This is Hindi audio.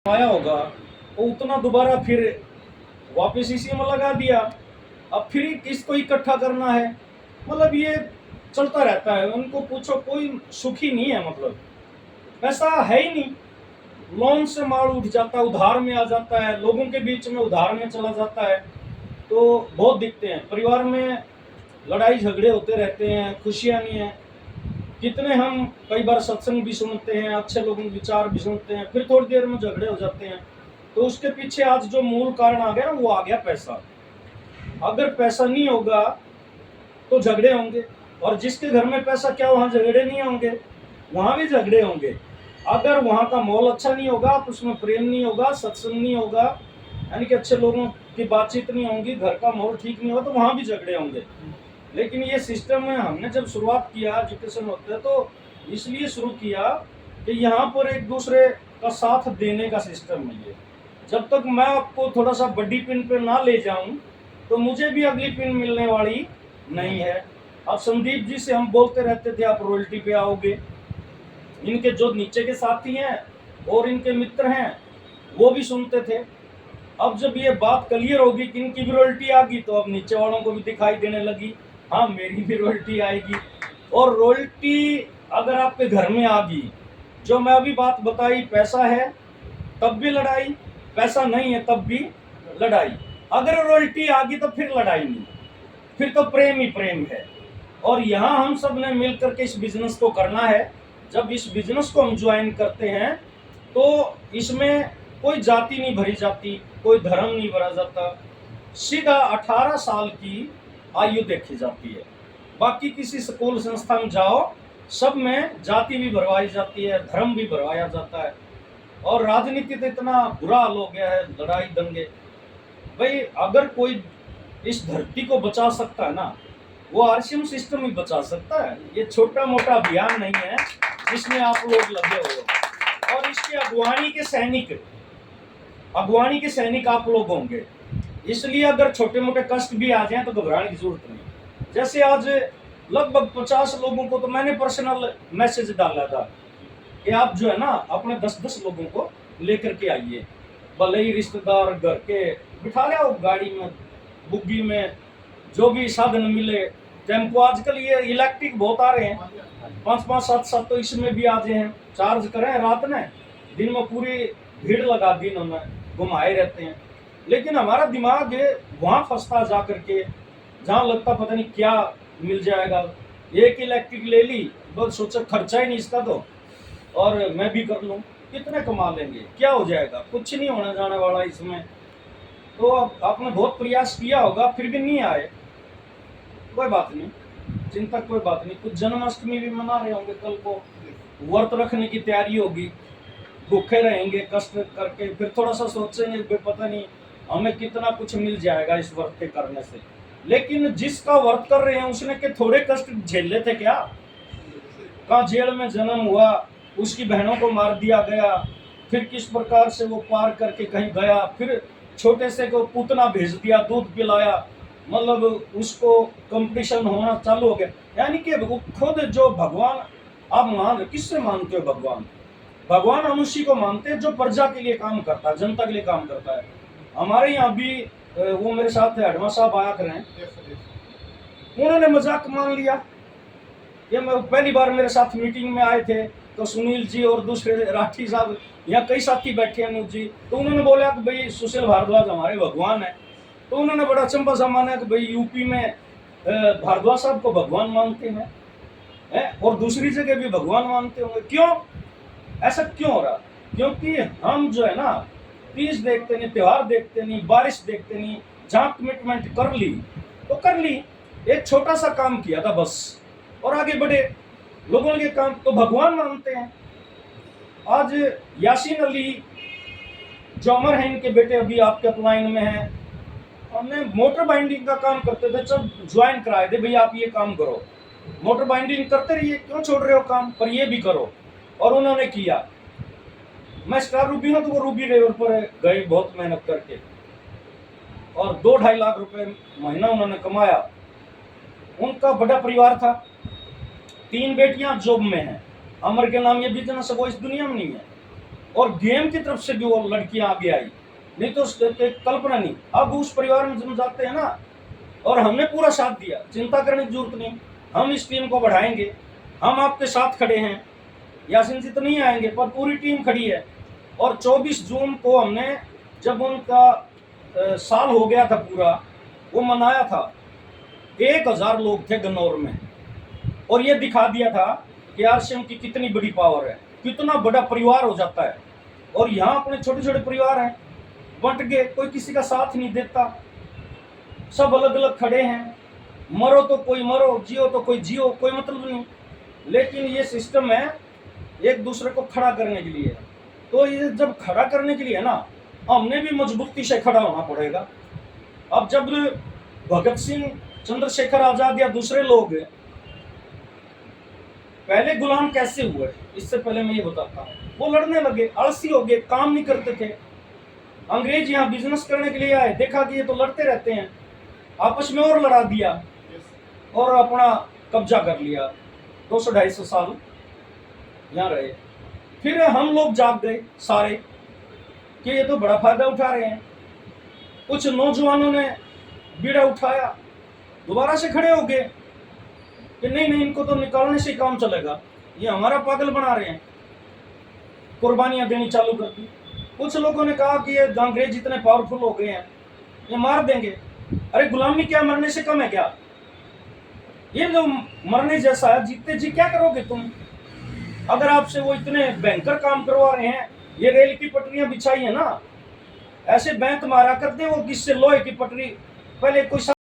आया होगा वो उतना दोबारा फिर वापस इसी में लगा दिया। अब फिर किसको इकट्ठा करना है, मतलब ये चलता रहता है। उनको पूछो, कोई सुखी नहीं है, मतलब पैसा है ही नहीं। लोन से माल उठ जाता है, उधार में आ जाता है, लोगों के बीच में उधार में चला जाता है। तो बहुत दिखते हैं परिवार में, लड़ाई झगड़े होते रहते हैं, खुशियां नहीं है। कितने हम कई बार सत्संग भी सुनते हैं, अच्छे लोगों के विचार भी सुनते हैं, फिर थोड़ी देर में झगड़े हो जाते हैं। तो उसके पीछे आज जो मूल कारण आ गया ना, वो आ गया पैसा। अगर पैसा नहीं होगा तो झगड़े होंगे, और जिसके घर में पैसा, क्या वहां झगड़े नहीं होंगे? वहां भी झगड़े होंगे। अगर वहां का माहौल अच्छा नहीं होगा तो उसमें प्रेम नहीं होगा, सत्संग नहीं होगा, यानी कि अच्छे लोगों की बातचीत नहीं होगी, घर का माहौल ठीक नहीं होगा, तो वहां भी झगड़े होंगे। लेकिन ये सिस्टम में हमने जब शुरुआत किया एजुकेशन होते तो इसलिए शुरू किया कि यहाँ पर एक दूसरे का साथ देने का सिस्टम है ये। जब तक मैं आपको थोड़ा सा बड़ी पिन पे ना ले जाऊं तो मुझे भी अगली पिन मिलने वाली नहीं है। अब संदीप जी से हम बोलते रहते थे आप रॉयल्टी पे आओगे, इनके जो नीचे के साथी हैं और इनके मित्र हैं वो भी सुनते थे। अब जब ये बात क्लियर होगी कि इनकी भी रॉयल्टी आ गई तो अब नीचे वालों को भी दिखाई देने लगी, हाँ मेरी भी रॉयल्टी आएगी। और रॉयल्टी अगर आपके घर में आ गई, जो मैं अभी बात बताई, पैसा है तब भी लड़ाई, पैसा नहीं है तब भी लड़ाई। अगर रॉयल्टी आ गई तो फिर लड़ाई नहीं, फिर तो प्रेम ही प्रेम है। और यहाँ हम सब ने मिलकर के इस बिजनेस को करना है। जब इस बिजनेस को हम ज्वाइन करते हैं तो इसमें कोई जाति नहीं भरी जाती, कोई धर्म नहीं भरा जाता, सीधा 18 साल की आयु देखी जाती है। बाकी किसी स्कूल संस्था में जाओ, सब में जाति भी भरवाई जाती है, धर्म भी भरवाया जाता है। और राजनीति तो इतना बुरा हाल हो गया है, लड़ाई दंगे। भाई अगर कोई इस धरती को बचा सकता है ना, वो आरसीएम सिस्टम ही बचा सकता है। ये छोटा मोटा अभियान नहीं है जिसमें आप लोग लगे हो। और इसके अगुवानी के सैनिक आप लोग होंगे। इसलिए अगर छोटे मोटे कष्ट भी आ जाए तो घबराने की जरूरत नहीं। जैसे आज लगभग 50 लोगों को तो मैंने पर्सनल मैसेज डाला था कि आप जो है ना अपने 10-10 लोगों को लेकर के आइए, भले ही रिश्तेदार घर के बिठा ले आओ, गाड़ी में, बुग्गी में, जो भी साधन मिले। टेम्पो आजकल ये इलेक्ट्रिक बहुत आ रहे हैं, 5-5, 7-7 तो इसमें भी आ जाए हैं। चार्ज करें रात में, दिन में पूरी भीड़ लगा दी इन्होंने, घुमाए रहते हैं। लेकिन हमारा दिमाग वहां फंसता जा करके जहाँ लगता पता नहीं क्या मिल जाएगा। एक इलेक्ट्रिक ले ली, बस सोचा खर्चा ही नहीं इसका तो, और मैं भी कर लूँ, कितने कमा लेंगे, क्या हो जाएगा, कुछ नहीं होने जाने वाला इसमें। तो आपने बहुत प्रयास किया होगा फिर भी नहीं आए, कोई बात नहीं, चिंता कोई बात नहीं। कुछ जन्माष्टमी भी मना रहे होंगे, कल को व्रत रखने की तैयारी होगी, भूखे रहेंगे कष्ट करके, फिर थोड़ा सा सोचेंगे पता नहीं हमें कितना कुछ मिल जाएगा इस व्रत के करने से। लेकिन जिसका व्रत कर रहे हैं उसने के थोड़े कष्ट झेले थे क्या? कहाँ जेल में जन्म हुआ, उसकी बहनों को मार दिया गया, फिर किस प्रकार से वो पार करके कहीं गया, फिर छोटे से को पूतना भेज दिया, दूध पिलाया, मतलब उसको कंपटीशन होना चालू हो गया। यानी कि खुद जो भगवान, आप मान किससे मानते हो? भगवान, भगवान मनुष्य को मानते हैं जो प्रजा के लिए काम करता है, जनता के लिए काम करता है। हमारे यहाँ भी वो मेरे साथ हडवा साहब आया कर हैं, उन्होंने मजाक मान लिया। ये मैं पहली बार मेरे साथ मीटिंग में आए थे तो सुनील जी और दूसरे राठी साहब, यहाँ कई साथी बैठे हैं जी, तो उन्होंने बोला कि भाई सुशील भारद्वाज हमारे भगवान है। तो उन्होंने बड़ा चंपा सा माना कि भाई यूपी में भारद्वाज साहब को भगवान मानते हैं और दूसरी जगह भी भगवान मानते होंगे। क्यों ऐसा क्यों हो रहा? क्योंकि हम जो है ना तीज देखते नहीं, त्योहार देखते नहीं, बारिश देखते नहीं। जहाँ कमिटमेंट कर ली तो कर ली, एक छोटा सा काम किया था बस, और आगे बढ़े। लोगों के काम तो भगवान मानते हैं। आज यासीन अली जो अमर है, इनके बेटे अभी आपके अपलाइन में हैं, हमने मोटर बाइंडिंग का काम करते थे, जब ज्वाइन कराए थे भैया आप ये काम करो, मोटर बाइंडिंग करते रहिए, क्यों छोड़ रहे हो काम, पर ये भी करो। और उन्होंने किया। मैं स्टार रूबी हूँ तो वो रूबी लेवल पर गए बहुत मेहनत करके, और 2-2.5 लाख रुपए महीना उन्होंने कमाया। उनका बड़ा परिवार था, 3 बेटियां जॉब में हैं। अमर के नाम ये बिजनेस वो इस दुनिया में नहीं है। और गेम की तरफ से भी वो लड़कियां आगे आई, नहीं तो कल्पना नहीं। अब उस परिवार में जब जाते हैं ना, और हमने पूरा साथ दिया, चिंता करने की जरूरत नहीं, हम इस टीम को बढ़ाएंगे, हम आपके साथ खड़े हैं। यासीन जी तो नहीं आएंगे पर पूरी टीम खड़ी है। और 24 जून को हमने, जब उनका साल हो गया था पूरा, वो मनाया था। 1000 लोग थे गन्नौर में, और ये दिखा दिया था कि आरसीएम की कितनी बड़ी पावर है, कितना बड़ा परिवार हो जाता है। और यहाँ अपने छोटे छोटे परिवार हैं, बंट गए, कोई किसी का साथ नहीं देता, सब अलग अलग खड़े हैं। मरो तो कोई मरो, जियो तो कोई जियो, कोई मतलब नहीं। लेकिन ये सिस्टम है एक दूसरे को खड़ा करने के लिए। तो ये जब खड़ा करने के लिए है ना, हमने भी मजबूती से खड़ा होना पड़ेगा। अब जब भगत सिंह, चंद्रशेखर आजाद या दूसरे लोग पहले गुलाम कैसे हुए, इससे पहले मैं ये बताता हूँ। वो लड़ने लगे, आलसी हो गए, काम नहीं करते थे। अंग्रेज यहाँ बिजनेस करने के लिए आए, देखा कि ये तो लड़ते रहते हैं, आपस में और लड़ा दिया और अपना कब्जा कर लिया। 200-250 साल यहाँ रहे। फिर हम लोग जाग गए सारे कि ये तो बड़ा फायदा उठा रहे हैं। कुछ नौजवानों ने बीड़ा उठाया, दोबारा से खड़े हो गए कि नहीं नहीं, इनको तो निकालने से काम चलेगा, ये हमारा पागल बना रहे हैं। कुर्बानियां देनी चालू कर दी। कुछ लोगों ने कहा कि ये अंग्रेज इतने पावरफुल हो गए हैं, ये मार देंगे। अरे गुलामी क्या मरने से कम है क्या? ये जो मरने जैसा है, जीते जी क्या करोगे तुम? अगर आपसे वो इतने भयंकर काम करवा रहे हैं, ये रेल की पटरियां बिछाई है ना, ऐसे बैंत मारा करते वो किससे, लोहे की पटरी। पहले कोई